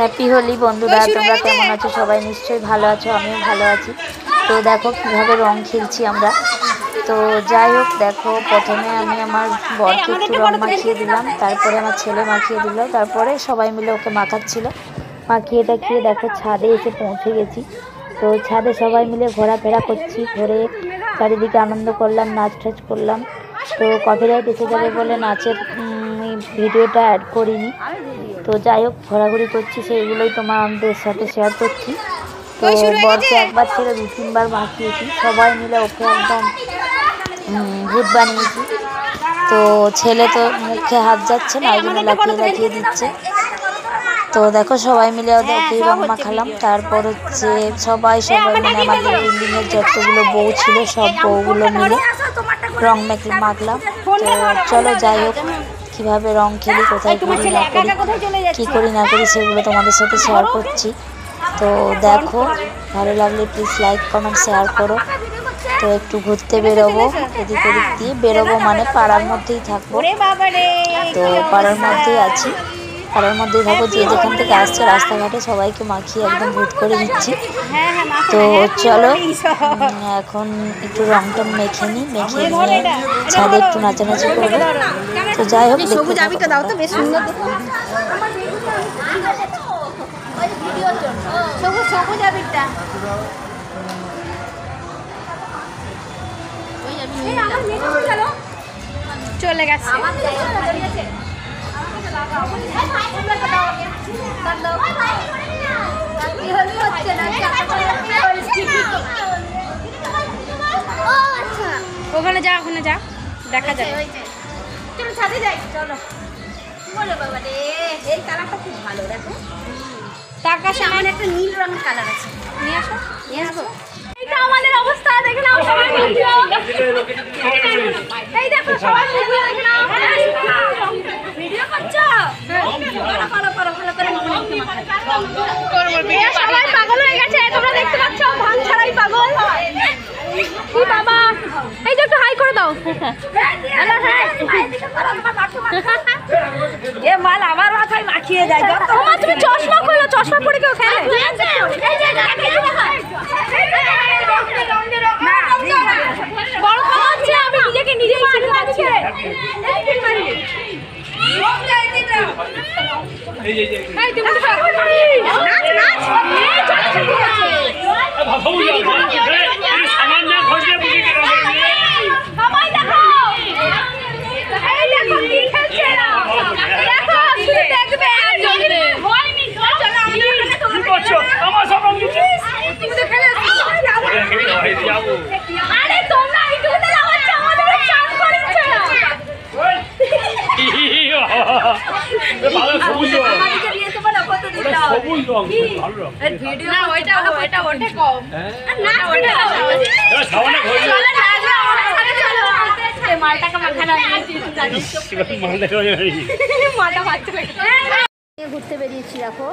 Happy Holi বন্ধুরা, তোমরা কেমন আছো? সবাই নিশ্চয়ই ভালো আছো, আমিও ভালো আছি। তো দেখো কিভাবে রং খেলছি আমরা। তো যাই হোক, দেখো প্রথমে আমি আমার বরকে একটু রং মাখিয়ে দিলাম, তারপরে আমার ছেলে মাখিয়ে দিল, তারপরে সবাই মিলে ওকে মাখাচ্ছিল। মাখিয়ে টাখিয়ে দেখো ছাদে এসে পৌঁছে গেছি। তো ছাদে সবাই মিলে ঘোরাফেরা করছি, ঘুরে চারিদিকে আনন্দ করলাম, নাচ টাচ করলাম। তো কপিরাইট এসে যাবে বলে নাচের ভিডিওটা অ্যাড করিনি। তো যাই হোক, ঘোরাঘুরি করছি, সেইগুলোই তোমাদের সাথে শেয়ার করছি। তো বরকে একবার ছেড়ে 2-3 বার মাখিয়েছি, সবাই মিলে ওকে একদম ভূত বানিয়েছি। তো ছেলে তো মুখে হাত যাচ্ছে না, ওই জন্য লাফিয়ে লাফিয়ে দিচ্ছে। তো দেখো সবাই মিলে ওদেরকেই রং মাখালাম। তারপর হচ্ছে সবাই মানে আমাদের বিল্ডিংয়ের যতগুলো বউ ছিল সব বউগুলো মিলে রং মাখলাম। তো চলো যাই হোক, কীভাবে রং খেলি, কোথায় করি না করি, কী করি না করি, সেগুলো তোমাদের সাথে শেয়ার করছি। তো দেখো, ভালো লাগলে প্লিজ লাইক কমেন্ট শেয়ার করো। তো একটু ঘুরতে বেরোবো, এদিক ওদিক দিয়ে বেরোবো, মানে পাড়ার মধ্যেই থাকবো। তো পাড়ার মধ্যেই আছি, পাড়ার মধ্যেই থাকবো। যে যেখান থেকে আসছে রাস্তাঘাটে সবাইকে মাখিয়ে একদম ভূত করে দিচ্ছি। তো চলো এখন একটু রং টং মেখে নিই, মেখে নিয়ে ছাদে একটু নাচানাচি করবো। তো যাই হোক, দেখতে চলে গেছে। ওখানে যা, ওখানে যা, দেখা যাবে। চলো ছাদে যাই, চলো। বলো বাবা রে, এই কালারটা খুব ভালো, দেখো। টাকা সামনে একটা নীল রঙের কালার আছে, নিয়ে আসো, নিয়ে আসবো। এটা আমাদের অবস্থা দেখে নাও সবাই। এই দেখো সবাই ভিডিও দেখে নাও। ভিডিও করছো? করো করো ভালো করে মামাকে মাখাও। সবাই পাগল হয়ে গেছে, তোমরা দেখতে পাচ্ছ, ভাঙ ছাড়াই পাগল। কি বাবা, এই যে একটু হাই করে দাও। Hello hi. এ মাল আমার মাথায় মাখিয়ে যায়। তোমার তুমি চশমা খোলো, চশমা পরে কেউ খেলে? বড় কথা হচ্ছে আমি নিজেকে নিজেই চিনতে পারছি। এই তুমি নাচ নাচ সবাই দেখো, এই দেখো কি খেলছে, দেখো শুধু দেখবে আর জ্বলবে। হয়নি, চলো আমরা এখানে তোমাকে করছো আমার সব রং দিচ্ছি, তুমি তো খেলে যাবো। আরে তোমরা এইটুকুতে লাগাচ্ছ, আমাদের চান করেছে। ভালো সবুজ রং আমাকে দিয়েছে, বলো কত দিতে হবে? সবুজ রং ভালো রং। এর ভিডিও না ওইটা ওটা ওটা কম, না ওটা এটা সামনে ঘুরে চলো না, আমাদের চলো এই মালটাকে মাখানো হয়েছে, জানিস তো মালটা করে মালটা বাচ্চা লাগে। ঘুরতে বেরিয়েছি, দেখো